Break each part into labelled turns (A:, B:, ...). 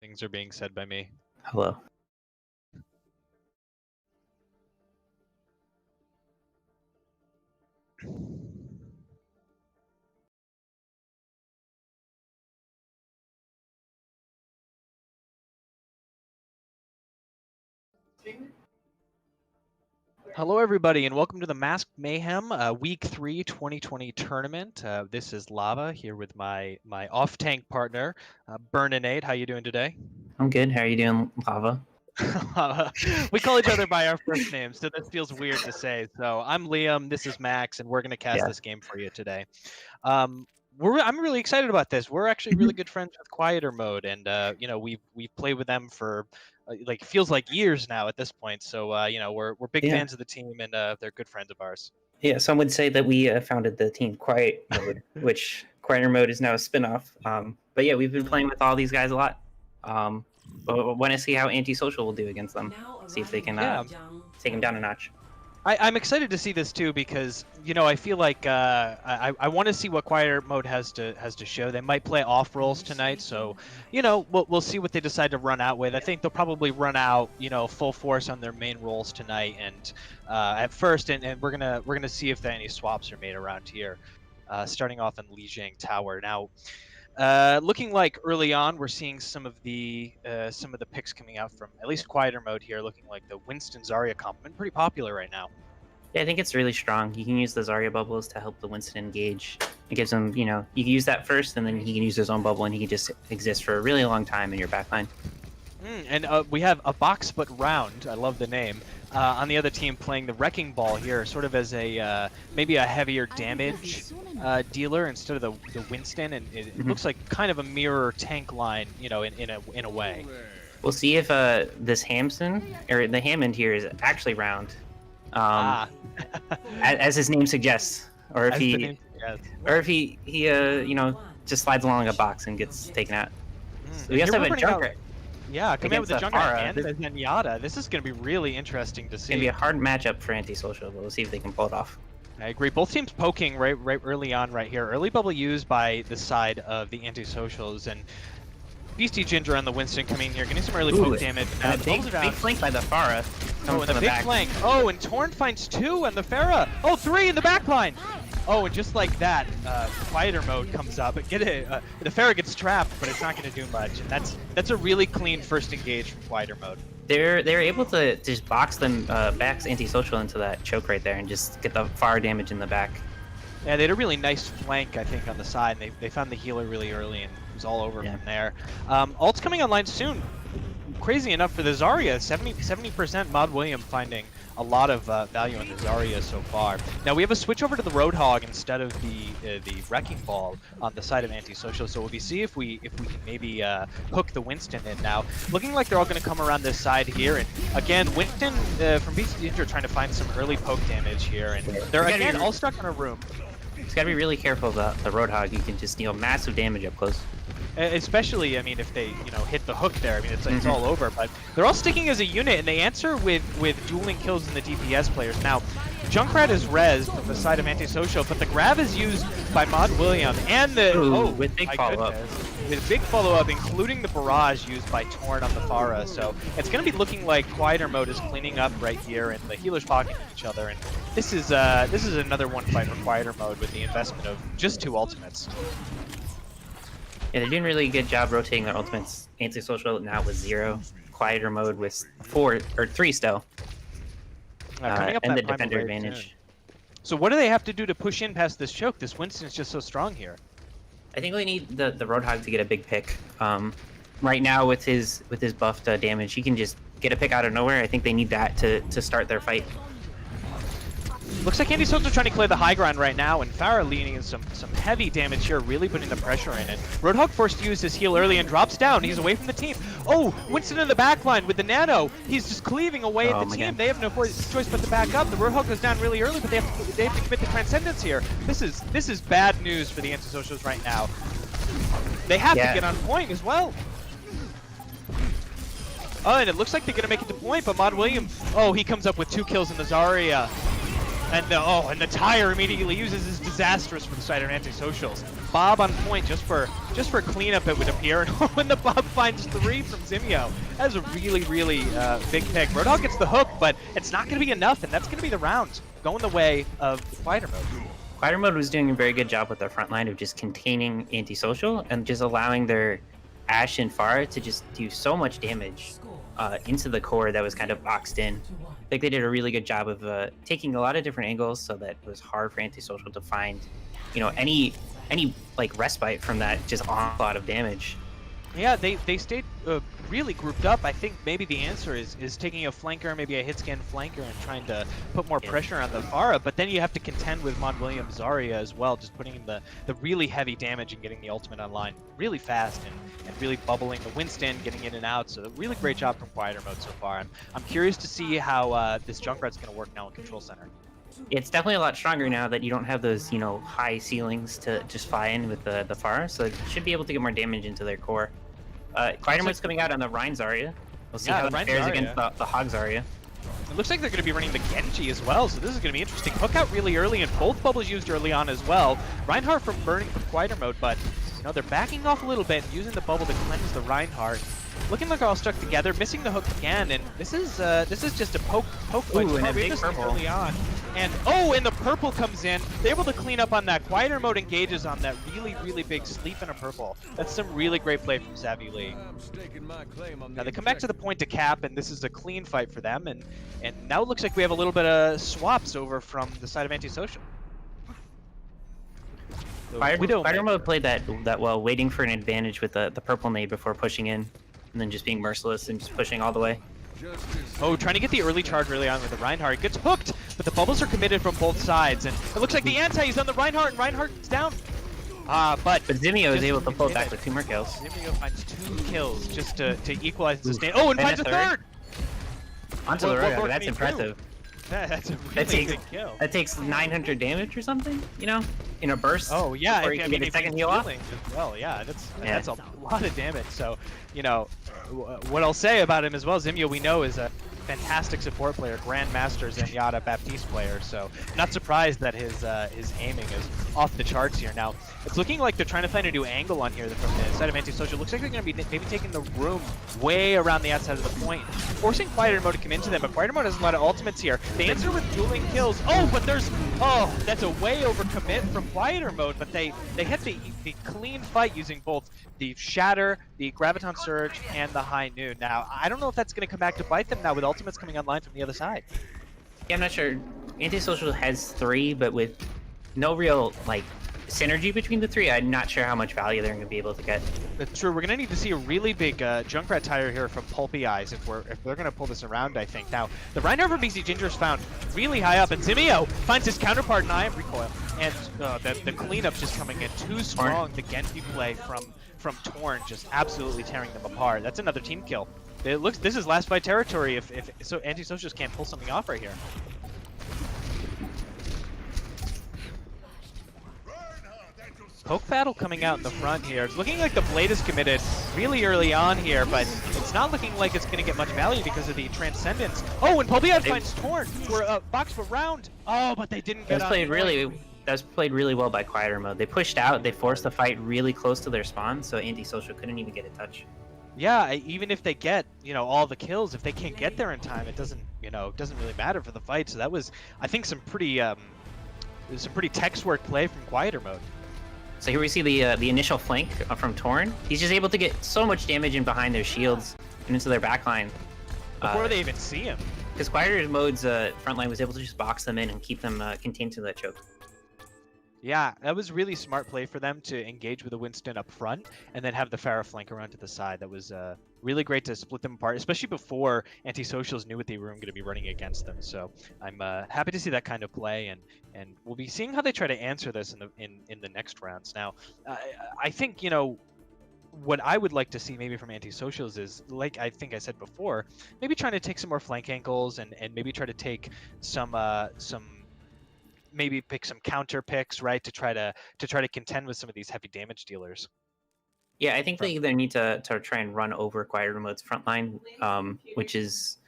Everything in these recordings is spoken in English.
A: Things are being said by me.
B: Hello.
A: Hello, everybody, and welcome to the Masked Mayhem Week 3 2020 tournament. This is Lava here with my off-tank partner, Burninate. How you doing today?
B: I'm good. How are you doing, Lava?
A: We call each other by our first names, so this feels weird to say. So I'm Liam, this is Max, and we're going to cast this game for you today. I'm really excited about this. We're actually really good friends with Quieter Mode, and we've played with them for like feels like years now at this point. So we're big fans of the team, and they're good friends of ours.
B: Yeah, some would say that we founded the team Quiet Mode, which Quieter Mode is now a spin-off. But yeah, we've been playing with all these guys a lot. But want to see how Antisocial will do against them. See if they can take them down a notch.
A: I'm excited to see this too because I feel like I want to see what Quieter Mode has to show. They might play off roles tonight, so we'll see what they decide to run out with. I think they'll probably run out full force on their main roles tonight and at first, and we're gonna see if any swaps are made around here. Starting off in Lijiang Tower now. Looking like early on, we're seeing some of the picks coming out from at least Quieter Mode here, looking like the Winston Zarya complement, pretty popular right now.
B: Yeah, I think it's really strong. You can use the Zarya bubbles to help the Winston engage. It gives him, you can use that first, and then he can use his own bubble, and he can just exist for a really long time in your backline.
A: And we have a box but round. I love the name. On the other team playing the Wrecking Ball here, sort of as a maybe a heavier damage dealer instead of the Winston, and it looks like kind of a mirror tank line, in a way.
B: We'll see if this Hamson or the Hammond here is actually round, as his name suggests, or if he just slides along like a box and gets taken out. So we also have a Junkrat.
A: Yeah, coming out with the Junkrat and Zenyatta. This is going to be really interesting to see.
B: It's going to be a hard matchup for Antisocial, but we'll see if they can pull it off.
A: I agree. Both teams poking right early on right here. Early bubble used by the side of the Antisocials, and Beastie Ginger on the Winston coming here, getting some early poke damage.
B: And a big flank by the Pharah.
A: Oh, and a big flank. Oh, and Torn finds 2 on the Pharah. Oh, 3 in the backline. Oh, and just like that, Quieter Mode comes up. The Pharah gets trapped, but it's not going to do much. And that's a really clean first engage from Quieter Mode.
B: They're able to just box them backs Antisocial into that choke right there and just get the fire damage in the back.
A: Yeah, they had a really nice flank, I think, on the side, and they found the healer really early, and it was all over from there. Ult's coming online soon. Crazy enough for the Zarya, 70% Mod William finding a lot of value on the Zarya so far. Now we have a switch over to the Roadhog instead of the Wrecking Ball on the side of Antisocial, so we'll see if we can maybe hook the Winston in now. Looking like they're all going to come around this side here, and again, Winston from Beastie Ginger trying to find some early poke damage here, and they're again all stuck in a room.
B: Just gotta be really careful about the Roadhog. You can just deal massive damage up close.
A: Especially, I mean, if they, hit the hook there, I mean, it's all over. But they're all sticking as a unit, and they answer with dueling kills in the DPS players. Now, Junkrat is rezzed on the side of Antisocial, but the grab is used by Mod William, and
B: with big follow-up.
A: With big follow-up, including the barrage used by Torn on the Pharah. So it's going to be looking like Quieter Mode is cleaning up right here, and the healers pocketing each other. And this is another one fight for Quieter Mode with the investment of just 2 ultimates.
B: Yeah, they're doing a really good job rotating their ultimates. Antisocial now with 0, Quieter Mode with 3 still, and the defender advantage.
A: So what do they have to do to push in past this choke? This Winston's just so strong here.
B: I think we need the Roadhog to get a big pick. Right now with his buffed damage, he can just get a pick out of nowhere. I think they need that to start their fight.
A: Looks like Antisocial trying to clear the high ground right now, and Pharah leaning in some heavy damage here, really putting the pressure in it. Roadhog forced to use his heal early and drops down. He's away from the team. Oh, Winston in the back line with the nano. He's just cleaving away at the team. They have no choice but to back up. The Roadhog goes down really early, but they have to commit the Transcendence here. This is bad news for the Antisocials right now. They have to get on point as well. Oh, and it looks like they're going to make it to point, but Mod William, he comes up with 2 kills in the Zarya. And the tire immediately uses is disastrous for the side of Antisocials. Bob on point just for cleanup, it would appear. And when the Bob finds 3 from Zimio, that is a really big pick. Roadhog gets the hook, but it's not going to be enough, and that's going to be the round going the way of Quieter Mode.
B: Quieter Mode was doing a very good job with their front line of just containing Antisocial and just allowing their Ashe and Pharah to just do so much damage into the core that was kind of boxed in. I think they did a really good job of taking a lot of different angles so that it was hard for Antisocial to find, any like respite from that just onslaught of damage.
A: Yeah, they stayed really grouped up. I think maybe the answer is taking a flanker, maybe a hit scan flanker, and trying to put more pressure on the Pharah. But then you have to contend with Mon Williams Zarya as well, just putting in the really heavy damage and getting the ultimate online really fast and really bubbling the Winston, getting in and out. So a really great job from Quieter Mode so far. I'm curious to see how this Junkrat's going to work now in Control Center.
B: It's definitely a lot stronger now that you don't have those, high ceilings to just fly in with the Pharah, so it should be able to get more damage into their core. Quieter Mode's coming out on the Rein Zarya. We'll see how it fares against the Hog Zarya.
A: It looks like they're going to be running the Genji as well, so this is going to be interesting. Hook out really early, and both bubbles used early on as well. Reinhardt from burning from Quieter Mode, but they're backing off a little bit, using the bubble to cleanse the Reinhardt. Looking like they're all stuck together, missing the hook again, and this is just a poke fight.
B: Ooh, and a big purple
A: early on. And and the purple comes in. They're able to clean up on that. Quieter Mode engages on that really big sleep in a purple. That's some really great play from Savvy Lee. Now they come back to the point to cap, and this is a clean fight for them. And now it looks like we have a little bit of swaps over from the side of Antisocial.
B: Quieter Mode played that well, waiting for an advantage with the purple nade before pushing in, and then just being merciless and just pushing all the way.
A: Trying to get the early charge really on with the Reinhardt. Gets hooked, but the bubbles are committed from both sides, and it looks like the anti is on the Reinhardt, and Reinhardt's down. But
B: Zimio is able to pull back with 2 more kills.
A: Zimio finds 2 kills just to equalize the sustain. And finds a third!
B: Onto the Roadhog, that's impressive.
A: That's a really big kill.
B: That takes 900 damage or something, in a burst.
A: Oh yeah,
B: before you can get a second heal off.
A: As well, yeah, that's a lot of damage. So, what I'll say about him as well, Zimio we know is a fantastic support player, Grandmaster Zenyatta Baptiste player. So, not surprised that his aiming is off the charts here. Now, it's looking like they're trying to find a new angle on here from the side of Antisocial. Looks like they're going to be maybe taking the room way around the outside of the point, forcing Quieter Mode to come into them. But Quieter Mode has a lot of ultimates here. They answer with dueling kills. But that's a way over commit from Quieter Mode. But they hit the clean fight using both the Shatter, the Graviton Surge, and the High Noon. Now, I don't know if that's going to come back to bite them now with ultimates coming online from the other side.
B: Yeah, I'm not sure. Antisocial has 3, but with no real synergy between the 3, I'm not sure how much value they're going to be able to get.
A: That's true. We're going to need to see a really big Junkrat tire here from Pulpy Eyes if they're going to pull this around, I think. Now, the Reinhardt from BC Ginger is found really high up, and Zimio finds his counterpart in Iron Recoil. And the cleanup's just coming in too strong. The Genji play from Torn just absolutely tearing them apart. That's another team kill. This is last fight territory if Antisocials can't pull something off right here. Poke battle coming out in the front here. It's looking like the Blade is committed really early on here, but it's not looking like it's going to get much value because of the Transcendence. And Polbiad finds Torn for a box around. But they didn't get on.
B: That was played really well by Quieter Mode. They pushed out, they forced the fight really close to their spawn, so Antisocial couldn't even get a touch.
A: Yeah, even if they get, all the kills, if they can't get there in time, it doesn't really matter for the fight. So that was, I think, some pretty text work play from Quieter Mode.
B: So here we see the initial flank from Torn. He's just able to get so much damage in behind their shields and into their backline.
A: Before they even see him.
B: Because Quieter Mode's front line was able to just box them in and keep them contained to that choke.
A: Yeah, that was really smart play for them to engage with a Winston up front and then have the Pharah flank around to the side. That was really great to split them apart, especially before Antisocials knew what they were going to be running against them. So I'm happy to see that kind of play, and we'll be seeing how they try to answer this in the next rounds. Now, I think what I would like to see maybe from Antisocials is, like I think I said before, maybe trying to take some more flank angles and maybe try to take some maybe pick some counter picks, right, to try to contend with some of these heavy damage dealers.
B: Yeah, I think they either need to try and run over Quieter Mode's front line, which is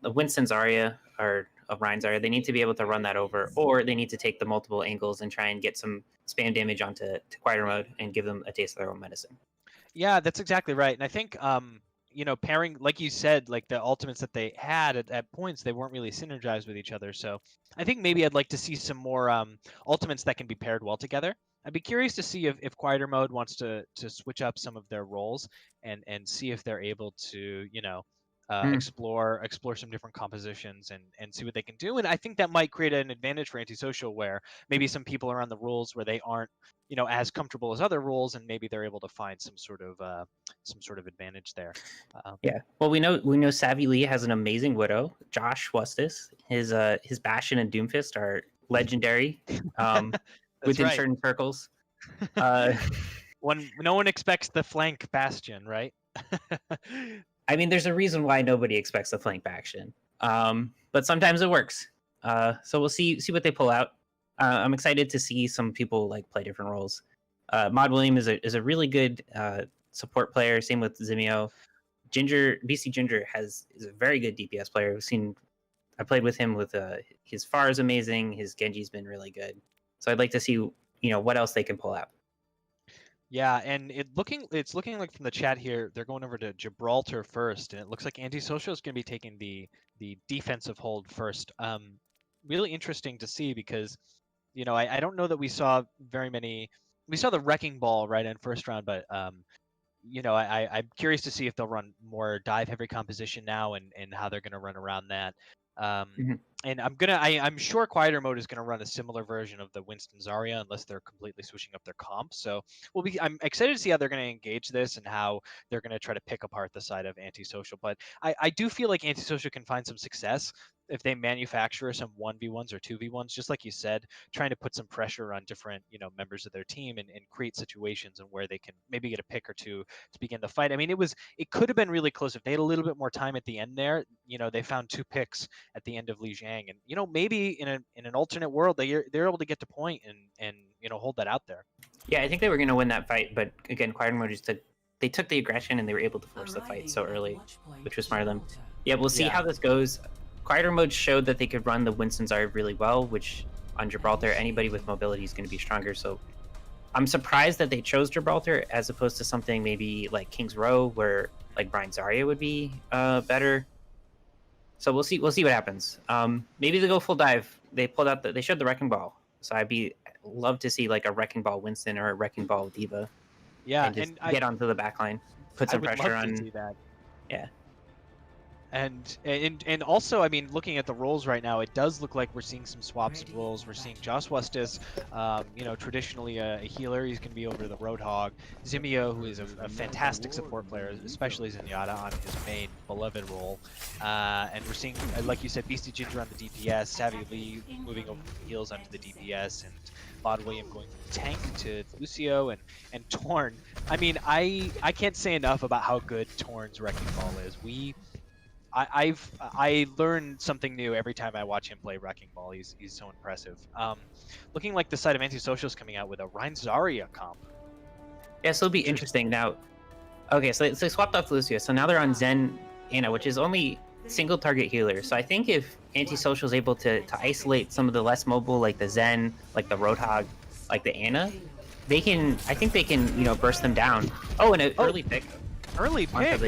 B: Winston Zarya are of Ryan Zarya. They need to be able to run that over, or they need to take the multiple angles and try and get some spam damage onto Quieter Mode and give them a taste of their own medicine.
A: Yeah, that's exactly right. And I think you know, pairing, like you said, like the ultimates that they had at points, they weren't really synergized with each other. So I think maybe I'd like to see some more ultimates that can be paired well together. I'd be curious to see if Quieter Mode wants to switch up some of their roles and see if they're able to, you know, explore some different compositions and see what they can do. And I think that might create an advantage for Antisocial, where maybe some people are on the rules where they aren't, you know, as comfortable as other rules, and maybe they're able to find some sort of advantage there.
B: Yeah. Well, we know Savvy Lee has an amazing Widow. Josh Wustis, his Bastion and Doomfist are legendary within
A: right.
B: certain circles.
A: When no one expects the flank Bastion, right?
B: I mean, there's a reason why nobody expects the flank Bastion, but sometimes it works. So we'll see what they pull out. I'm excited to see some people like play different roles. Mod William is a really good support player. Same with Zimio. BC Ginger is a very good DPS player. I played with him with his Pharah is amazing. His Genji's been really good. So I'd like to see, you know, what else they can pull out.
A: Yeah, and it's looking like from the chat here, they're going over to Gibraltar first, and it looks like Antisocial is going to be taking the defensive hold first. Really interesting to see, because, you know, I don't know that we saw very many. We saw the Wrecking Ball right in first round, but you know, I'm curious to see if they'll run more dive heavy composition now, and how they're going to run around that. And I'm sure Quieter Mode is gonna run a similar version of the Winston Zarya, unless they're completely switching up their comp. So I'm excited to see how they're gonna engage this and how they're gonna try to pick apart the side of Antisocial. But I do feel like Antisocial can find some success if they manufacture some 1v1s or 2v1s, just like you said, trying to put some pressure on different, you know, members of their team and create situations and where they can maybe get a pick or two to begin the fight. I mean, it could have been really close if they had a little bit more time at the end there. You know, they found 2 picks at the end of Lijiang, and, you know, maybe in an alternate world they're able to get to point and you know, hold that out there.
B: Yeah, I think they were going to win that fight, but again, Quieter Mode they took the aggression and they were able to force the fight so early, which was smart of them. Yeah, we'll see how this goes. Quieter Mode showed that they could run the Winston Zarya really well, which on Gibraltar, anybody with mobility is going to be stronger. So I'm surprised that they chose Gibraltar as opposed to something maybe like King's Row, where like Brian Zarya would be better. So we'll see what happens. Maybe they go full dive. They showed the Wrecking Ball. So love to see like a Wrecking Ball Winston or a Wrecking Ball D.Va.
A: Yeah,
B: and just get onto the back line, put some pressure on.
A: To see that.
B: Yeah.
A: And also, I mean, looking at the roles right now, it does look like we're seeing some swaps of roles. We're seeing Josh Wustis, you know, traditionally a healer. He's going to be over the Roadhog. Zimio, who is a fantastic support player, especially Zenyatta on his main beloved role. And we're seeing, like you said, BC Ginger on the DPS, Savvy Lee moving over the heals onto the DPS, and Bod William going from tank to Lucio, and Torn. I mean, I can't say enough about how good Torn's Wrecking Ball is. I learn something new every time I watch him play Wrecking Ball. He's so impressive. Looking like the side of Antisocial is coming out with a Ryan Zarya comp.
B: Yeah, so it'll be interesting now. Okay, so they swapped off Lucio, so now they're on Zen Ana, which is only single target healer. So I think if Antisocial is able to isolate some of the less mobile, like the Zen, like the Roadhog, like the Ana, I think they can, you know, burst them down. Oh, and an early pick.
A: Early pick.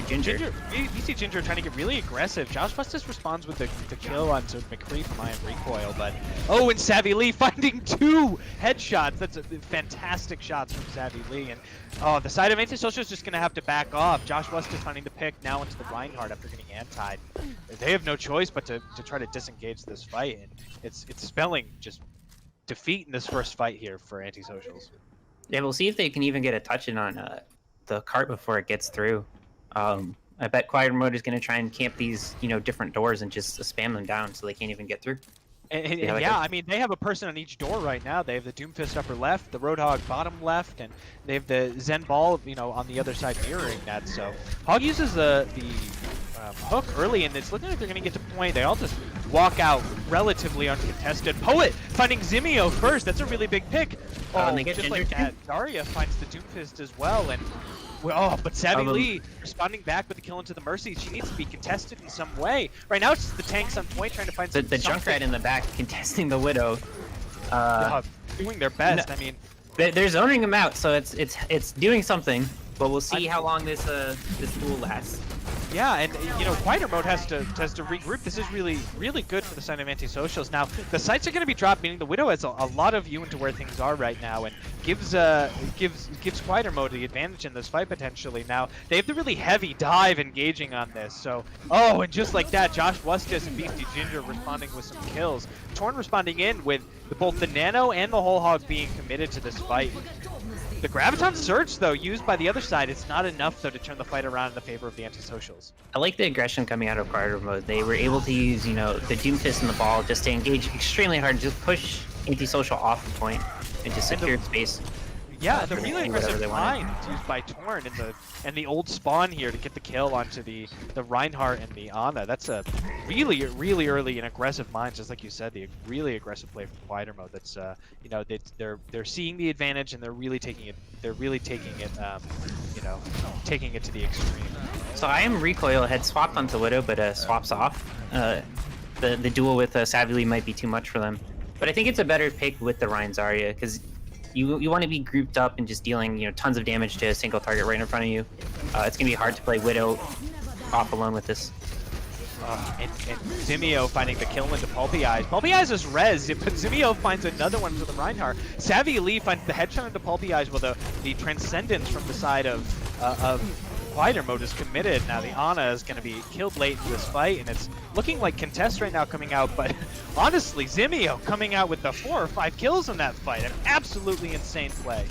B: Ginger.
A: BC Ginger trying to get really aggressive. Josh Wustis responds with the kill onto McCree from Iron Recoil, but and Savvy Lee finding 2 headshots. That's fantastic shots from Savvy Lee, and the side of Antisocial is just gonna have to back off. Josh Wustis finding the pick now into the Reinhardt after getting antied. They have no choice but to try to disengage this fight, and it's spelling just defeat in this first fight here for Antisocials.
B: Yeah, we'll see if they can even get a touch in on the cart before it gets through. I bet Quieter Mode is going to try and camp these, you know, different doors and just spam them down so they can't even get through.
A: And yeah, I mean, they have a person on each door right now. They have the Doomfist upper left, the Roadhog bottom left, and they have the Zen Ball, you know, on the other side mirroring that. So Hog uses the hook early, and it's looking like they're going to get to point. They all just walk out relatively uncontested. Poet finding Zimio first. That's a really big pick.
B: And they get
A: just
B: Ginger
A: like that, Zarya finds the Doomfist as well, and Well, but Savvy Lee responding back with the kill into the Mercy. She needs to be contested in some way. Right now, it's just the tanks on point trying to find
B: the Junkrat in the back contesting the Widow.
A: Doing their best.
B: No,
A: I mean,
B: they're zoning him out, so it's doing something. But we'll see how long this duel lasts.
A: Yeah, and you know, Quieter Mode has to regroup. This is really good for the side of Antisocials. Now, the sights are going to be dropped, meaning the Widow has a lot of view into where things are right now, and gives Quieter Mode the advantage in this fight potentially. Now, they have the really heavy dive engaging on this. So, oh, and just like that, Josh Wustis and Beastie Ginger responding with some kills. Torn responding in with both the Nano and the Whole Hog being committed to this fight. The Graviton Surge, though, used by the other side, it's not enough, though, to turn the fight around in the favor of the Antisocials.
B: I like the aggression coming out of Quieter Mode. They were able to use, you know, the Doomfist and the ball just to engage extremely hard, just push Antisocial off the point and just secure space.
A: Yeah, the really aggressive line used by Torn and the old spawn here to get the kill onto the Reinhardt and the Ana. That's a really early and aggressive mine, just like you said, the really aggressive play from Quieter Mode. That's you know, they're seeing the advantage and they're really taking it. They're really taking it, you know, taking it to the extreme.
B: So I am Recoil had swapped onto Widow, but swaps off. The duel with Savvy Lee might be too much for them, but I think it's a better pick with the Rein Zarya because you want to be grouped up and just dealing, you know, tons of damage to a single target right in front of you. It's gonna be hard to play Widow off alone with this.
A: And Zimio finding the kill into Pulpy Eyes. Pulpy Eyes is res, but Zimio finds another one for the Reinhardt. Savvy Lee finds the headshot into Pulpy Eyes, while the Transcendence from the side of Quieter Mode is committed. Now the Ana is going to be killed late in this fight, and it's looking like Contest right now coming out, but honestly, Zimio coming out with the 4 or 5 kills in that fight. An absolutely insane play.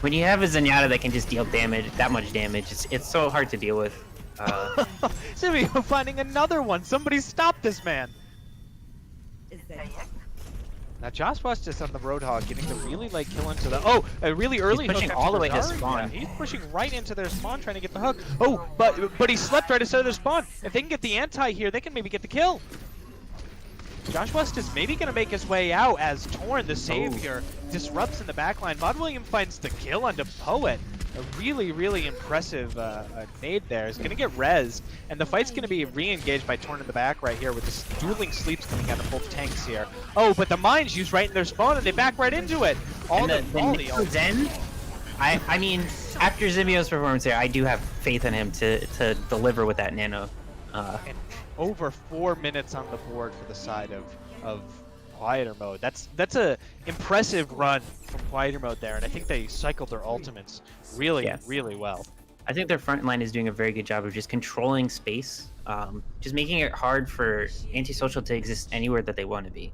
B: When you have a Zenyatta that can just deal damage, that much damage, it's so hard to deal with.
A: Zimio finding another one. Somebody stop this man. Now Josh Wustis on the Roadhog getting the really like kill into the a really early
B: pushing
A: hook
B: all the way to
A: Rosari.
B: spawn.
A: Yeah, he's pushing right into their spawn trying to get the hook. Oh, but he slept right inside their spawn. If they can get the anti here, they can maybe get the kill. Josh Wustis maybe gonna make his way out as Torn, the savior, disrupts in the backline. Mod William finds the kill onto Poet. A really impressive nade there. Is gonna get rezzed, and the fight's gonna be re-engaged by Torn in the back right here with this dueling sleeps coming out of both tanks here. Oh, but the mine's used right in their spawn and they back right into it. All the
B: Zen. I mean, after Zimio's performance here, I do have faith in him to deliver with that Nano.
A: And over 4 minutes on the board for the side of Quieter Mode. That's a impressive run from Quieter Mode there, and I think they cycled their ultimates really well.
B: I think their front line is doing a very good job of just controlling space, just making it hard for Antisocial to exist anywhere that they want to be.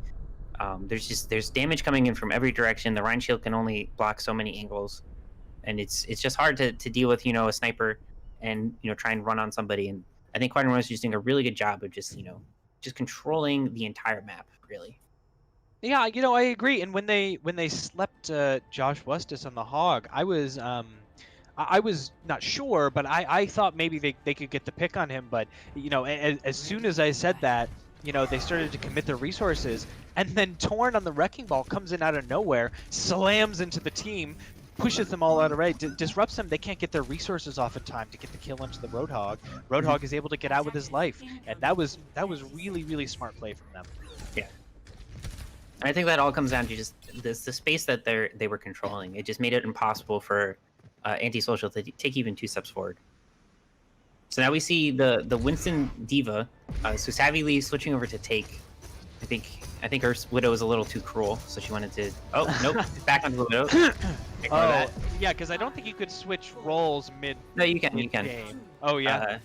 B: There's damage coming in from every direction. The Rein Shield can only block so many angles, and it's just hard to deal with, you know, a sniper and, you know, try and run on somebody. And I think Quieter Mode is just doing a really good job of just, you know, just controlling the entire map, really.
A: Yeah, you know, I agree. And when they slept Josh Wustis on the Hog, I was not sure, but I thought maybe they could get the pick on him. But, you know, as soon as I said that, you know, they started to commit their resources. And then Torn on the Wrecking Ball comes in out of nowhere, slams into the team, pushes them all out of range, disrupts them. They can't get their resources off in time to get the kill onto the Roadhog. Roadhog is able to get out with his life. And that was really smart play from them.
B: Yeah. I think that all comes down to just the space that they were controlling. It just made it impossible for Antisocial to take even 2 steps forward. So now we see the Winston Diva. So Savvy Lee switching over to take. I think her Widow was a little too cruel, so she wanted to. Oh nope, back onto the Widow.
A: Yeah, because I don't think you could switch roles mid.
B: No, you can.
A: Game. Oh yeah.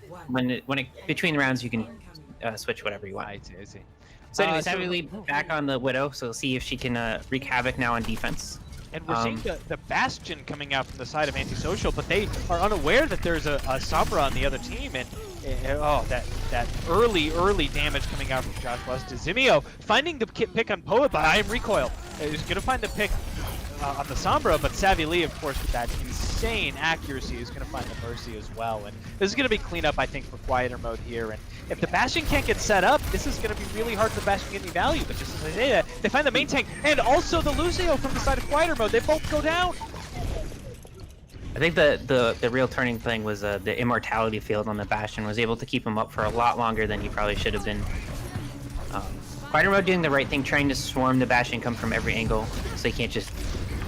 B: Between rounds, you can switch whatever you want.
A: I see.
B: So anyway, Savvy Lee back on the Widow, so we'll see if she can wreak havoc now on defense.
A: And we're seeing the Bastion coming out from the side of Antisocial, but they are unaware that there's a Sombra on the other team, and oh, that early damage coming out from Josh Wustis. Zimio finding the pick on Poet, but I am Recoil. He's going to find the pick on the Sombra, but Savvy Lee, of course, with that insane accuracy, is going to find the Mercy as well. And this is going to be cleanup, I think, for Quieter Mode here. And if the Bastion can't get set up, this is going to be really hard for Bastion to get any value. But just as I say that, they find the main tank and also the Lucio from the side of Quieter Mode. They both go down.
B: I think the real turning thing was the immortality field on the Bastion was able to keep him up for a lot longer than he probably should have been. Fighter mode doing the right thing, trying to swarm the Bastion, come from every angle, so he can't just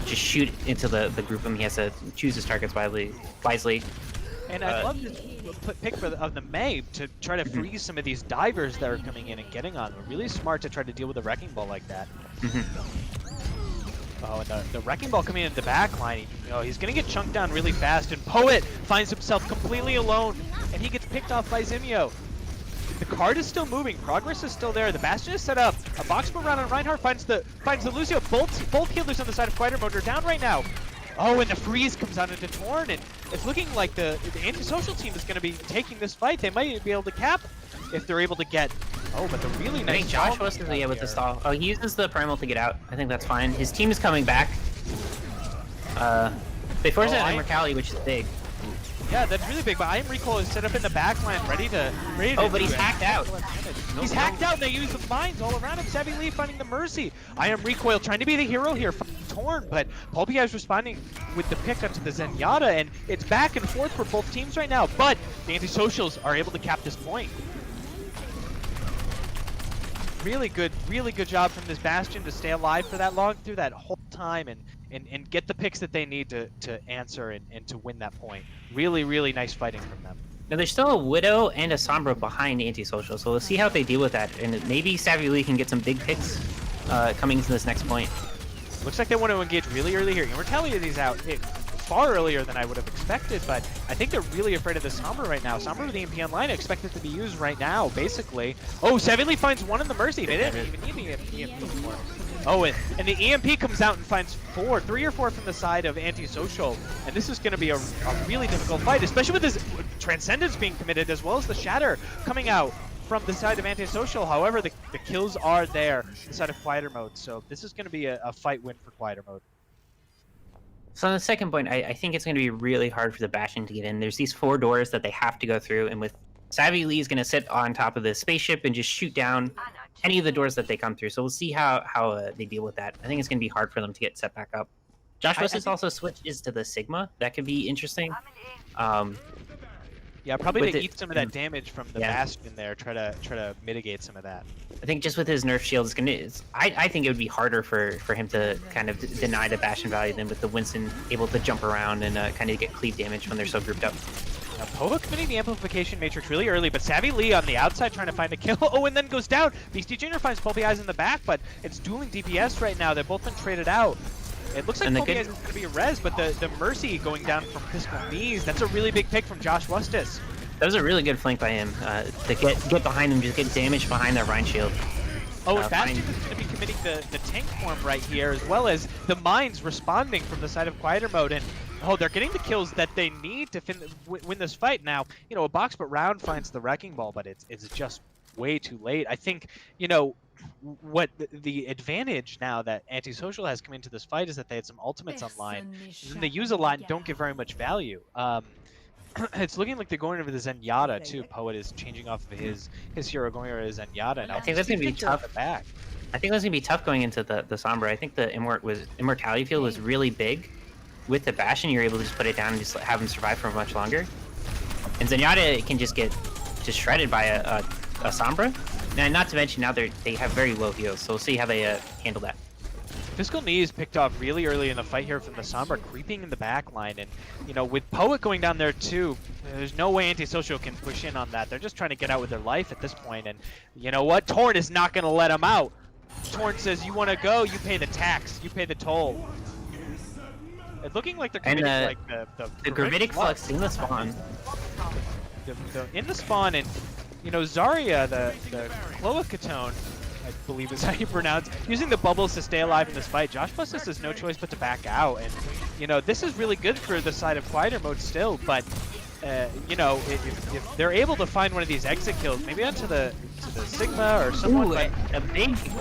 B: shoot into the group of him. He has to choose his targets wisely.
A: And I love this pick of the Mei to try to freeze some of these divers that are coming in and getting on them. Really smart to try to deal with a Wrecking Ball like that. Oh, and the Wrecking Ball coming into the back line, he's going to get chunked down really fast, and Poet finds himself completely alone, and he gets picked off by Zimio. The card is still moving, progress is still there, the Bastion is set up, a box move around, and Reinhardt finds the Lucio. Both healers on the side of Quieter Mode are down right now. Oh, and the freeze comes out into Torn, and it's looking like the antisocial team is going to be taking this fight. They might be able to cap if they're able to get... Oh, but the really nice...
B: I think Josh was with the stall. Oh, he uses the primal to get out. I think that's fine. His team is coming back. They force an Immortality, which is big.
A: Yeah, that's really big, but Iron Recoil is set up in the back line, ready to
B: Oh, but he's hacked out.
A: He's hacked out, and they use the mines all around him. Savvy Lee finding the Mercy. Iron Recoil trying to be the hero here, Torn, but Paul Piaz responding with the pick onto the Zenyatta, and it's back and forth for both teams right now, but the Antisocials are able to cap this point. Really good job from this Bastion to stay alive for that long through that whole time and get the picks that they need to answer and to win that point. Really nice fighting from them.
B: Now there's still a Widow and a Sombra behind Antisocial, so we'll see how they deal with that, and maybe Savvy Lee can get some big picks coming to this next point.
A: Looks like they want to engage really early here. Immortality is out far earlier than I would have expected, but I think they're really afraid of the Sombra right now. Sombra with the EMP online, expect it to be used right now, basically. Oh, Savvy Lee finds one in the Mercy. They didn't even need the EMP anymore. Oh, and the EMP comes out and finds 3 or 4 from the side of Antisocial, and this is going to be a really difficult fight, especially with this Transcendence being committed, as well as the Shatter coming out from the side of Antisocial. However, the kills are there, the side of Quieter Mode, so this is going to be a fight win for Quieter Mode.
B: So on the second point, I think it's going to be really hard for the Bastion to get in. There's these 4 doors that they have to go through, and with Savvy Lee is going to sit on top of the spaceship and just shoot down any of the doors that they come through. So we'll see how they deal with that. I think it's going to be hard for them to get set back up. Josh West also switches to the Sigma. That could be interesting.
A: Yeah, probably to eat some of that damage from the Bastion there. Try to mitigate some of that.
B: I think just with his nerf shield, I think it would be harder for him to kind of deny the Bastion value than with the Winston able to jump around and kind of get cleave damage when they're so grouped up.
A: Now, Poha committing the Amplification Matrix really early, but Savvy Lee on the outside trying to find a kill. Oh, and then goes down. Beastie Jr. finds Pulpy Eyes in the back, but it's dueling DPS right now. They've both been traded out. It looks like Pulpy Eyes is going to be a res, but the Mercy going down from Physical Knees, that's a really big pick from Josh Wustis.
B: That was a really good flank by him to get behind him, just get damage behind that Rhine shield.
A: Oh, and Bastion is going to be committing the tank form right here, as well as the mines responding from the side of Quieter Mode. And they're getting the kills that they need to win this fight. Now, a box but round finds the Wrecking Ball, but it's just way too late. I think, what the advantage now that Antisocial has come into this fight is that they had some ultimates online. And they use a lot and don't give very much value. It's looking like they're going over the Zenyatta too. Poet is changing off of his hero, going over his Zenyatta.
B: I think that's gonna be tough. I think that's gonna be tough going into the Sombra. I think the Immortality field was really big. With the Bastion, you're able to just put it down and just have him survive for much longer. And Zenyatta can just get shredded by a Sombra. And not to mention now they have very low heals, so we'll see how they handle that.
A: Physical Knees picked off really early in the fight here from the Sombra, creeping in the back line. And, with Poet going down there too, there's no way Antisocial can push in on that. They're just trying to get out with their life at this point. And you know what? Torn is not going to let them out. Torn says, you want to go, you pay the tax, you pay the toll. It's looking like they're committing
B: the Gravitic Flux in the spawn.
A: In the spawn, and, Zarya, the Cloacatone, I believe is how you pronounce, using the bubbles to stay alive in this fight. Josh Bustis has no choice but to back out, and this is really good for the side of Quieter Mode still, but if they're able to find one of these exit kills, maybe onto the Sigma or someone.
B: Ooh, a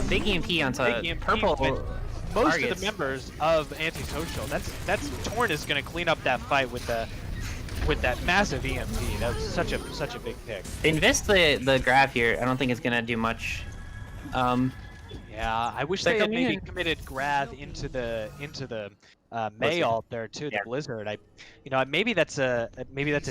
B: big EMP onto purple.
A: Most
B: targets.
A: of the members of Antisocial, that's Torn is going to clean up that fight with that massive EMP. That was such a big pick.
B: They invest the grab here. I don't think it's gonna do much.
A: Yeah, I wish they had maybe committed Grav into the May
B: Blizzard.
A: ult there too, the
B: Yeah.
A: Blizzard. Maybe that's a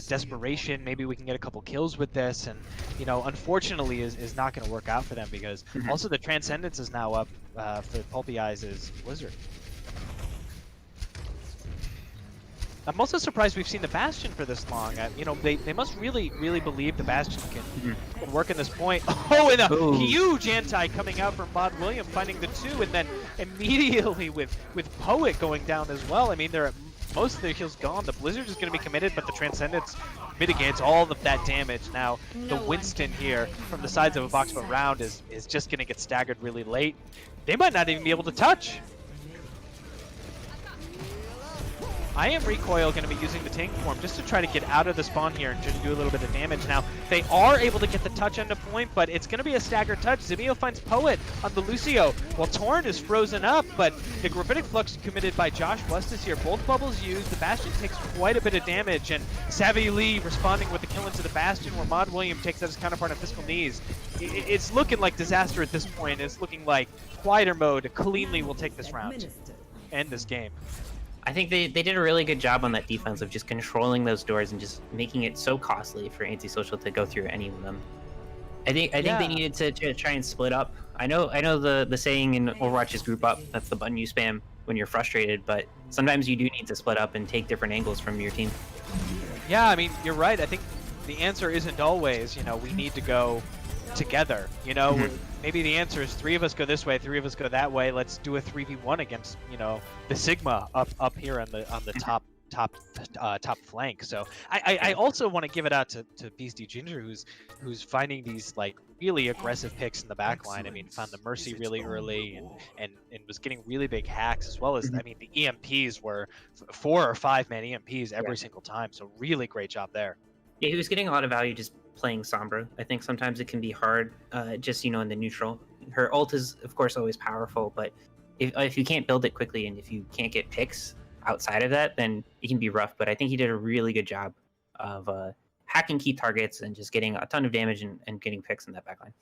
A: desperation. Maybe we can get a couple kills with this, and unfortunately is not going to work out for them because
B: Mhm.
A: also the Transcendence is now up for Pulpy Eyes' Blizzard. I'm also surprised we've seen the Bastion for this long. They must really believe the Bastion can work in this point. Oh, and a
B: Ooh.
A: huge anti coming out from Mod William, finding the 2, and then immediately with Poet going down as well. I mean, most of their heals gone. The Blizzard is going to be committed, but the Transcendence mitigates all of that damage. Now, the Winston here from the sides of a box but round is just going to get staggered really late. They might not even be able to touch. I am Recoil going to be using the tank form just to try to get out of the spawn here and try to do a little bit of damage. Now, they are able to get the touch end point, but it's going to be a staggered touch. Zimio finds Poet on the Lucio, while Torn is frozen up, but the Graphitic Flux committed by Josh Westis here. Both bubbles used. The Bastion takes quite a bit of damage, and Savvy Lee responding with the kill into the Bastion, where Mod William takes out his counterpart on Fiscal Knees. It's looking like disaster at this point. It's looking like Quieter Mode cleanly will take this round, end this game.
B: I think they did a really good job on that defense of just controlling those doors and just making it so costly for Antisocial to go through any of them. I think they needed to try and split up. I know the saying in Overwatch is group up. That's the button you spam when you're frustrated, but sometimes you do need to split up and take different angles from your team.
A: Yeah, I mean, you're right. I think the answer isn't always, we need to go together. Maybe the answer is 3 of us go this way, 3 of us go that way. Let's do a 3v1 against, the Sigma up here on the top flank. So I also want to give it out to Beastie Ginger, who's finding these like really aggressive picks in the back line. I mean, found the Mercy really early and was getting really big hacks, as well as I mean the EMPs were 4 or 5 man EMPs every single time. So really great job there.
B: Yeah, he was getting a lot of value just playing Sombra. I think sometimes it can be hard, just in the neutral. Her ult is of course always powerful, but if you can't build it quickly and if you can't get picks outside of that, then it can be rough. But I think he did a really good job of hacking key targets and just getting a ton of damage and getting picks in that backline.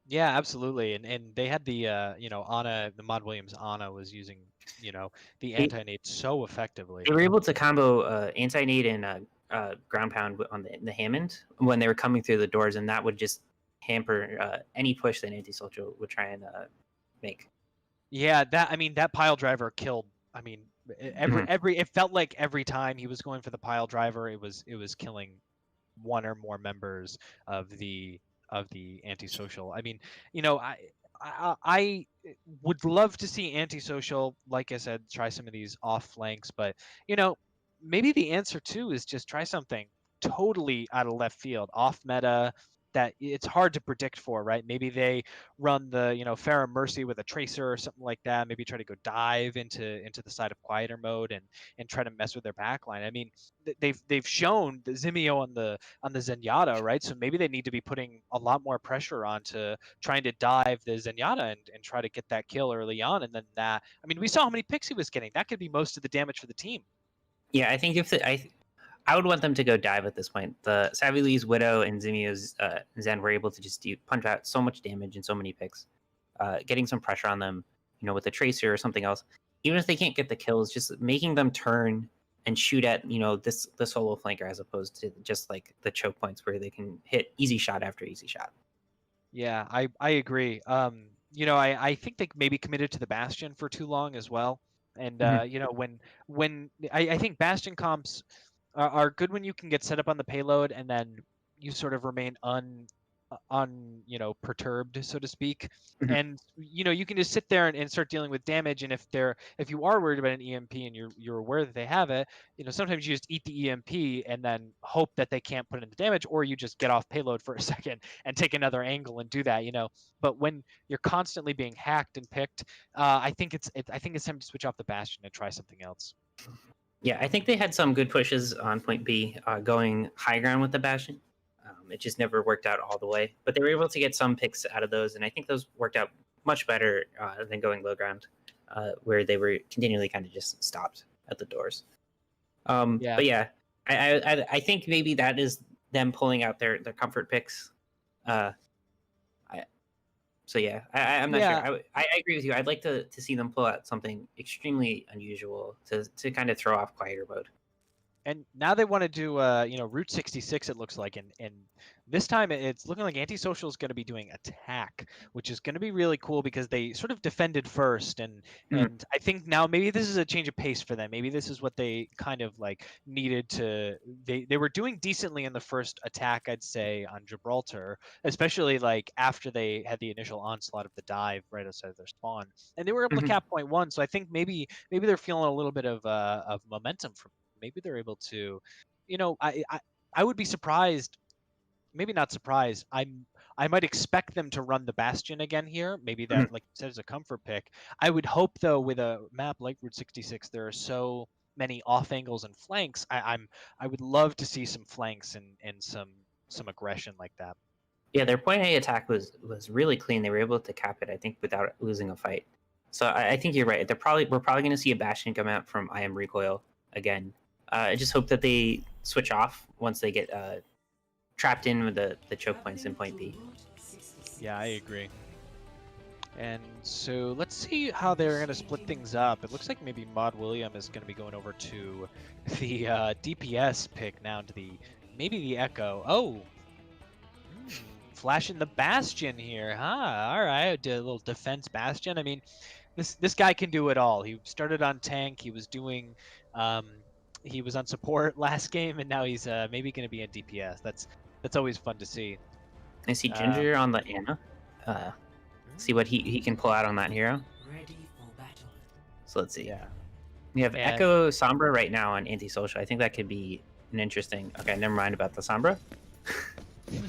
A: Yeah, absolutely. And they had the Ana, the Mod Williams Ana was using the anti-nade so effectively.
B: They were able to combo anti-nade and ground pound on the Hammond when they were coming through the doors, and that would just hamper any push that Antisocial would try and make.
A: Yeah, that pile driver killed. I mean, it felt like every time he was going for the pile driver, it was killing one or more members of the Antisocial. I mean, I would love to see Antisocial, like I said, try some of these off flanks, but maybe the answer too is just try something totally out of left field, off meta, that it's hard to predict for, right? Maybe they run the Pharah Mercy with a tracer or something like that. Maybe try to go dive into the side of quieter mode and try to mess with their backline. I mean, they've shown the Zimio on the Zenyatta, right? So maybe they need to be putting a lot more pressure onto trying to dive the Zenyatta and try to get that kill early on. And then we saw how many picks he was getting. That could be most of the damage for the team.
B: Yeah, I think I would want them to go dive at this point. The Savvy Lee's Widow and Zimio's Zen were able to just punch out so much damage and so many picks. Getting some pressure on them, with a tracer or something else. Even if they can't get the kills, just making them turn and shoot at, the solo flanker as opposed to just like the choke points where they can hit easy shot after easy shot.
A: Yeah, I agree. I think they maybe committed to the Bastion for too long as well. And when I think Bastion comps are good when you can get set up on the payload and then you sort of remain perturbed, so to speak. And you can just sit there and start dealing with damage. And if you are worried about an EMP and you're aware that they have it, sometimes you just eat the EMP and then hope that they can't put in the damage, or you just get off payload for a second and take another angle and do that. But when you're constantly being hacked and picked, I think it's time to switch off the Bastion and try something else.
B: Yeah, I think they had some good pushes on point B, going high ground with the Bastion. It just never worked out all the way, but they were able to get some picks out of those, and I think those worked out much better than going low ground, where they were continually kind of just stopped at the doors. But yeah, I think maybe that is them pulling out their comfort picks. So yeah, I'm not
A: Yeah.
B: sure. I agree with you. I'd like to see them pull out something extremely unusual to kind of throw off quieter mode.
A: And now they want to do, Route 66. It looks like, and this time it's looking like Antisocial is going to be doing attack, which is going to be really cool because they sort of defended first, and
B: Mhm.
A: I think now maybe this is a change of pace for them. Maybe this is what they kind of like needed to. They were doing decently in the first attack, I'd say, on Gibraltar, especially like after they had the initial onslaught of the dive right outside of their spawn, and they were able to
B: Mhm.
A: cap point one. So I think maybe they're feeling a little bit of momentum from. Maybe they're able to, I would be surprised, maybe not surprised. I might expect them to run the Bastion again here. Maybe
B: Mhm.
A: that, like you said, is a comfort pick. I would hope though, with a map like Route 66, there are so many off angles and flanks. I would love to see some flanks and some aggression like that.
B: Yeah, their point A attack was really clean. They were able to cap it, I think, without losing a fight. So I think you're right. We're probably going to see a Bastion come out from I Am Recoil again. I just hope that they switch off once they get trapped in with the choke points in point B.
A: Yeah, I agree. And so let's see how they're going to split things up. It looks like maybe Mod William is going to be going over to the DPS pick now, to maybe the Echo. Oh, flashing the Bastion here, huh? All right, did a little defense Bastion. I mean, this guy can do it all. He started on tank. He was doing, he was on support last game, and now he's maybe going to be in DPS. That's always fun to see.
B: I see Ginger on the Ana. See what he can pull out on that hero. So let's see.
A: Yeah.
B: We have
A: And-
B: Echo Sombra right now on Antisocial. I think that could be an interesting. Okay, never mind about the Sombra.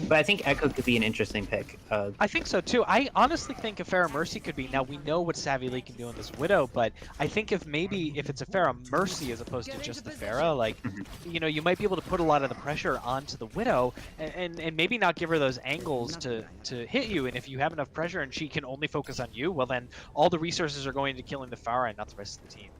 B: But I think Echo could be an interesting pick.
A: I think so too. I honestly think a Pharah Mercy could be. Now we know what Savvy Lee can do in this Widow, but I think if it's a Pharah Mercy as opposed to just the Pharah, like, you might be able to put a lot of the pressure onto the Widow and maybe not give her those angles to hit you. And if you have enough pressure and she can only focus on you, well then all the resources are going to killing the Pharah and not the rest of the team.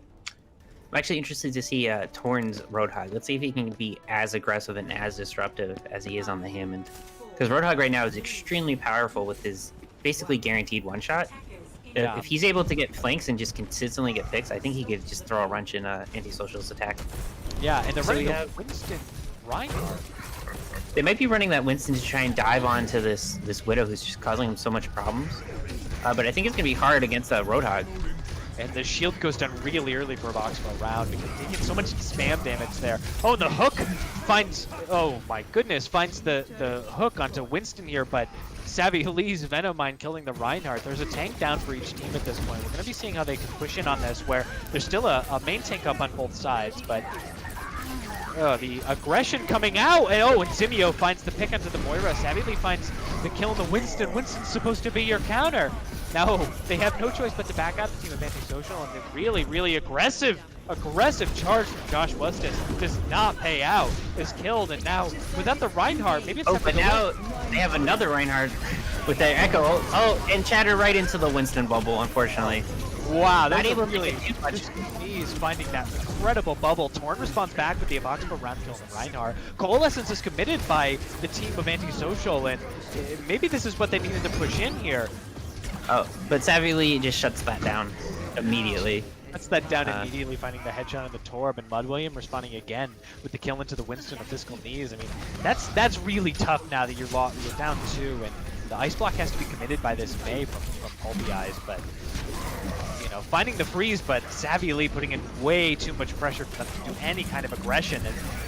B: I'm actually interested to see Torn's Roadhog. Let's see if he can be as aggressive and as disruptive as he is on the Hammond. Because Roadhog right now is extremely powerful with his basically guaranteed one-shot.
A: Yeah.
B: If he's able to get flanks and just consistently get picks, I think he could just throw a wrench in Antisocial's attack.
A: Yeah, and they're
B: So
A: running
B: we
A: the
B: have-
A: Winston Reinhardt.
B: They might be running that Winston to try and dive onto this Widow who's just causing him so much problems. But I think it's going to be hard against Roadhog.
A: And the shield goes down really early for a Voxel round because they get so much spam damage there. Oh, and the hook finds, oh my goodness, finds the hook onto Winston here, but Savvy Lee's Venomine killing the Reinhardt. There's a tank down for each team at this point. We're going to be seeing how they can push in on this, where there's still a main tank up on both sides, but the aggression coming out. And Zimio finds the pick onto the Moira. Savvy Lee finds the kill on the Winston. Winston's supposed to be your counter. Now they have no choice but to back out the team of Antisocial, and the really, really aggressive charge from Josh Wustis does not pay out. Is killed, and now without the Reinhardt, maybe it's time
B: but
A: for the
B: now
A: win.
B: they have another Reinhardt with their Echo. Oh, and Chatter right into the Winston bubble, unfortunately.
A: Wow,
B: Not
A: that's
B: able
A: a
B: to
A: really
B: do much.
A: He's finding that incredible bubble. Torn responds back with the Avoxpo round kill on the Reinhardt. Coalescence is committed by the team of Antisocial, and maybe this is what they needed to push in here.
B: Oh, but Savvy Lee just shuts that down immediately.
A: That's that down immediately, finding the headshot on the Torb, and Mud William responding again with the kill into the Winston of Fiscal Knees. I mean, that's really tough now that you're down 2, and the ice block has to be committed by this May from Pulpy Eyes, but finding the freeze, but Savvy Lee putting in way too much pressure for them to do any kind of aggression,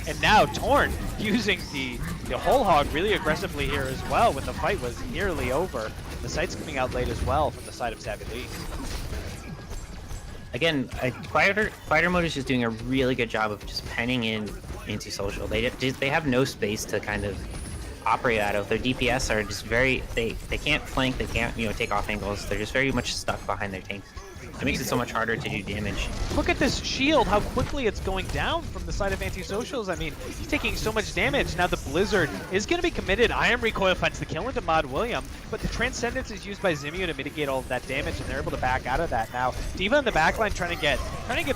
A: and now Torn using the whole hog really aggressively here as well when the fight was nearly over. The sight's coming out late as well from the side of Savvy Lee.
B: Again, Quieter Mode is just doing a really good job of just penning in Antisocial. They have no space to kind of operate out of. Their DPS are just they can't flank, they can't take off angles. They're just very much stuck behind their tanks. It makes it so much harder to do damage.
A: Look at this shield, how quickly it's going down from the side of Antisocials. I mean, he's taking so much damage. Now the Blizzard is going to be committed. Iron Recoil finds the kill into Mod William, but the Transcendence is used by Zimio to mitigate all of that damage, and they're able to back out of that. Now, D.Va in the backline trying to get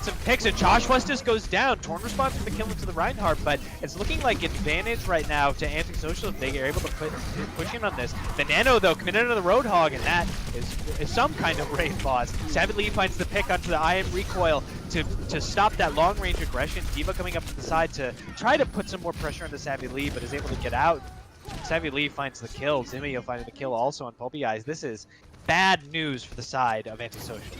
A: some picks, and Josh Westus goes down. Torn responds for the kill into the Reinhardt, but it's looking like advantage right now to Antisocial if they are able to push in on this. The Nano, though, committed to the Roadhog, and that is some kind of raid boss. Savvy Lee finds the pick onto the Iron Recoil to stop that long-range aggression. D.Va coming up to the side to try to put some more pressure onto Savvy Lee, but is able to get out. Savvy Lee finds the kill. Zimio finding the kill also on Pulpy Eyes. This is bad news for the side of Antisocial.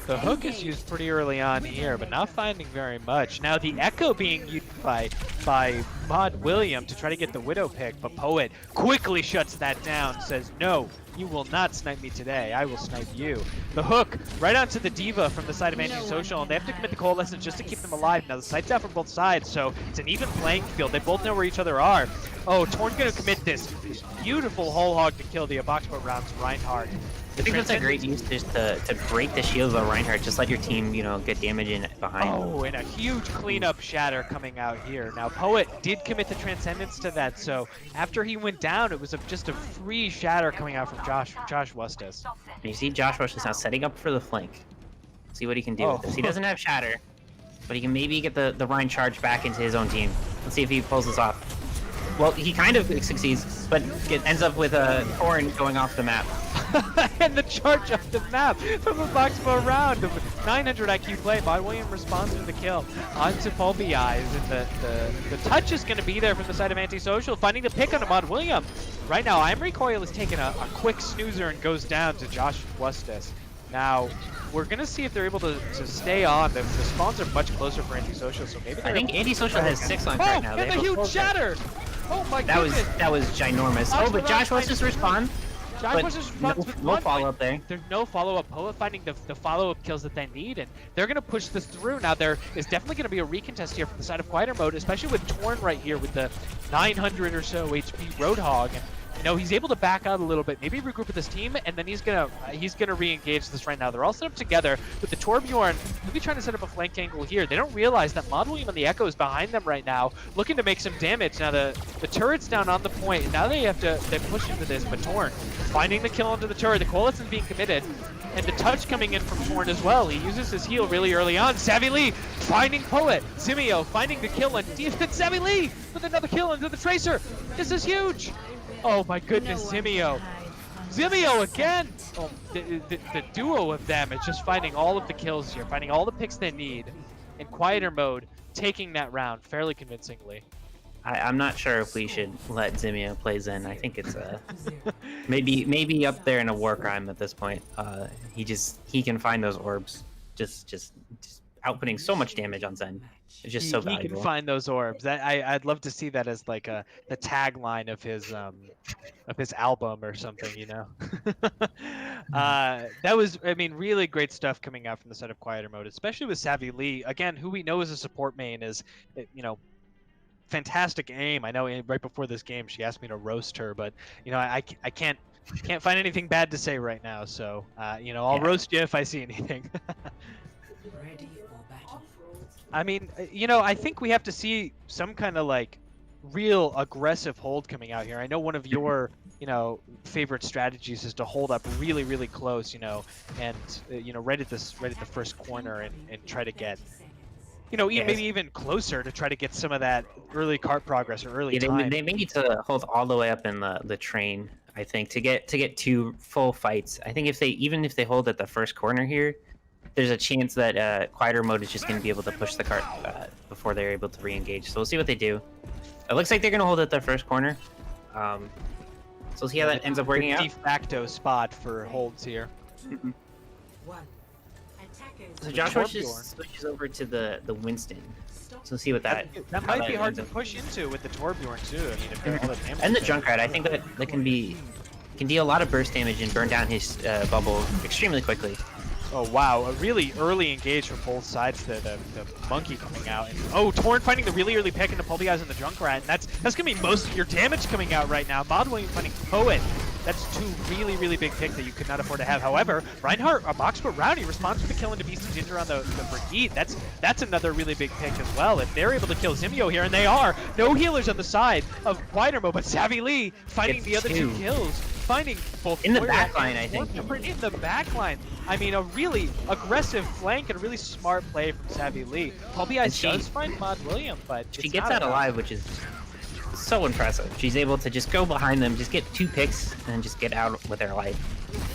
A: The hook is used pretty early on here, but not finding very much. Now the Echo being used by Mod William to try to get the Widow pick, but Poet quickly shuts that down, says, no, you will not snipe me today, I will snipe you. The hook right onto the D.Va from the side of Antisocial, and they have to commit the Coalescence just to keep them alive. Now the sight's out from both sides, so it's an even playing field. They both know where each other are. Oh, Torn's gonna commit this beautiful whole hog to kill the Boxboat Rounds Reinhardt.
B: I think that's a great use just to break the shield of Reinhardt. Just let your team, you know, get damage in behind.
A: Oh, and a huge cleanup shatter coming out here. Now, Poet did commit the Transcendence to that, so after he went down, it was just a free shatter coming out from Josh Westus.
B: And you see Josh Westus now setting up for the flank. See what he can do with this. He doesn't have shatter, but he can maybe get the Rein charge back into his own team. Let's see if he pulls this off. Well, he kind of succeeds, but it ends up with a Torn going off the map.
A: And the charge off the map from a Boxbow round. 900 IQ play. Mod William responds to the kill onto Pulpy Eyes, and the touch is going to be there from the side of Antisocial, finding the pick on Mod William. Right now, Iron Recoil is taking a quick snoozer and goes down to Josh Westus. Now, we're going to see if they're able to stay on. The spawns are much closer for Antisocial, so maybe
B: I think Antisocial has 6 on right now.
A: And the huge shatter! Oh my goodness!
B: That was ginormous. Oh, but Josh Westus respawn.
A: Josh Westus responds with
B: no follow-up there.
A: There's no follow-up. Poet finding the follow-up kills that they need, and they're going to push this through. Now, there is definitely going to be a recontest here from the side of Quieter Mode, especially with Torn right here with the 900 or so HP Roadhog. And, you know, he's able to back out a little bit, maybe regroup with his team, and then he's gonna re-engage this right now. They're all set up together with the Torbjorn. Maybe trying to set up a flank angle here. They don't realize that Mod William and the Echo is behind them right now, looking to make some damage. Now the turret's down on the point, and now they push into this, but Torn finding the kill onto the turret. The Coalescence being committed, and the touch coming in from Torn as well. He uses his heal really early on. Savvy Lee finding Poet. Zimio finding the kill on Demon. Savvy Lee with another kill into the Tracer. This is huge. Oh my goodness, Zimio. Zimio again! Oh, the duo of them is just finding all of the kills here, finding all the picks they need in Quieter Mode, taking that round fairly convincingly.
B: I'm not sure if we should let Zimio play Zen. I think it's maybe up there in a war crime at this point. He can find those orbs, just outputting so much damage on Zen. It's just so valuable.
A: He can find those orbs. I'd love to see that as like the tagline of his album or something, you know. That was, I mean, really great stuff coming out from the side of Quieter Mode, especially with Savvy Lee, again, who we know as a support main, is, you know, fantastic aim. I know right before this game she asked me to roast her, but you know, I can't find anything bad to say right now, so you know, I'll roast you if I see anything. I mean, you know, I think we have to see some kind of like real aggressive hold coming out here. I know one of your, you know, favorite strategies is to hold up really, really close, you know, and you know, right at the first corner and try to get, you know, maybe even closer to try to get some of that early cart progress or early time.
B: They may need to hold all the way up in the train, I think, to get 2 full fights. I think if they hold at the first corner here, there's a chance that Quieter Mode is just going to be able to push the cart before they're able to re-engage. So we'll see what they do. It looks like they're going to hold at the first corner. So we'll see how that ends up working out.
A: De facto spot for holds here.
B: Mm-hmm. So Joshua just switches over to the Winston. So we'll see what that
A: might be hard to push into with the Torbjorn too. I mean, if they're all the damage.
B: And the Junkrat, I think that can deal a lot of burst damage and burn down his bubble extremely quickly.
A: Oh wow, a really early engage from both sides. The monkey coming out, and oh, Torn finding the really early pick into Polteaze and the Junkrat, and that's gonna be most of your damage coming out right now. Mod William finding Poet. That's two really big picks that you could not afford to have. However, Reinhardt, Boxfoot Rowdy responds for the kill into Beastie Ginger on the Brigitte. That's another really big pick as well. If they're able to kill Zimio here, and they are, no healers on the side of Quietermo, but Savvy Lee finding the other two kills. Finding both
B: in the backline, I think.
A: In the backline. I mean, a really aggressive flank and a really smart play from Savvy Lee. Polteaze does find Mod William, but
B: she gets out alive, which is so impressive. She's able to just go behind them, just get 2 picks, and just get out with her life.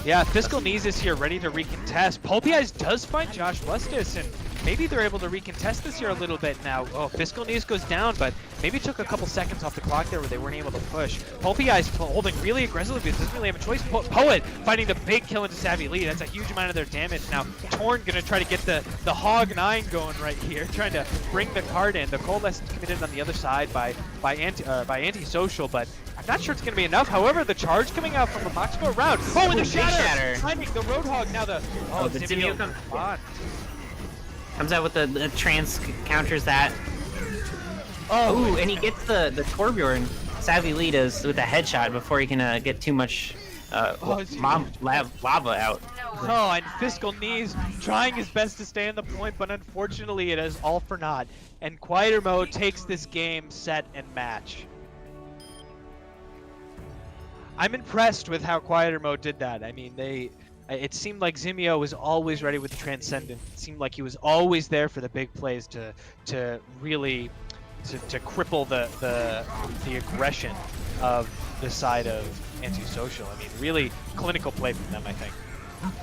A: Yeah, Fiscal Knees is here ready to recontest. Polteaze does find Josh Bustis, and maybe they're able to recontest this here a little bit now. Oh, Fiscal Knees goes down, but maybe took a couple seconds off the clock there where they weren't able to push. Polteaze holding really aggressively because doesn't really have a choice. Poet finding the big kill into Savvy Lee. That's a huge amount of their damage. Now, Torn gonna try to get the Hog 9 going right here, trying to bring the card in. The Coalescence committed on the other side by Antisocial, but I'm not sure it's going to be enough. However, the charge coming out from a Boxfoot round. Oh, and the Shatter! Finding the Roadhog, now the
B: Zimio comes out with the trance, counters that. Oh, and he gets the Torbjorn. Savvy Lee does with a headshot before he can get too much lava out.
A: Oh, and Fiscal Knees trying his best to stay on the point, but unfortunately it is all for naught. And Quietermo takes this game, set, and match. I'm impressed with how Quietermo did that. I mean, it seemed like Zimio was always ready with the Transcendent. It seemed like he was always there for the big plays to really to cripple the aggression of the side of Antisocial. I mean, really clinical play from them, I think.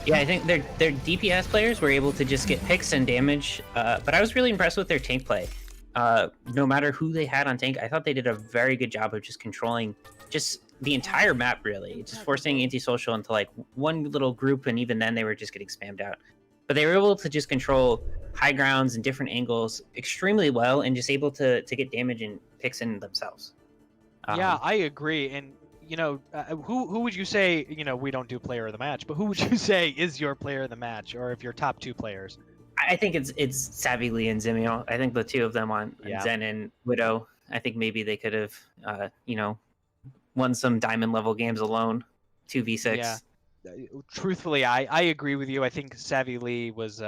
B: Yeah, I think their DPS players were able to just get picks and damage, but I was really impressed with their tank play. No matter who they had on tank, I thought they did a very good job of just controlling just the entire map, really. Just forcing Antisocial into like one little group, and even then they were just getting spammed out. But they were able to just control high grounds and different angles extremely well, and just able to get damage and picks in themselves.
A: Yeah, I agree. And you know, who would you say, you know, we don't do player of the match, but who would you say is your player of the match, or if your top 2 players?
B: I think it's Savvy Lee and Zimio. I think the two of them on Zen and Widow, I think maybe they could have, you know, won some diamond level games alone, 2v6.
A: Yeah, truthfully, I agree with you. I think Savvy Lee was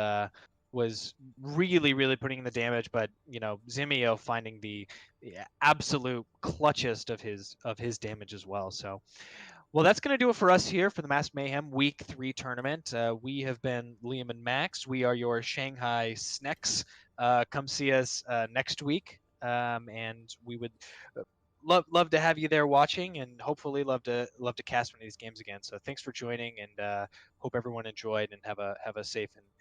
A: really putting in the damage, but you know, Zimio finding the absolute clutchest of his damage as well. So, well, that's going to do it for us here for the Masked Mayhem Week 3 tournament. We have been Liam and Max. We are your Shanghai Snecks. Come see us next week, and we would love to have you there watching, and hopefully love to cast one of these games again. So thanks for joining, and hope everyone enjoyed, and have a safe and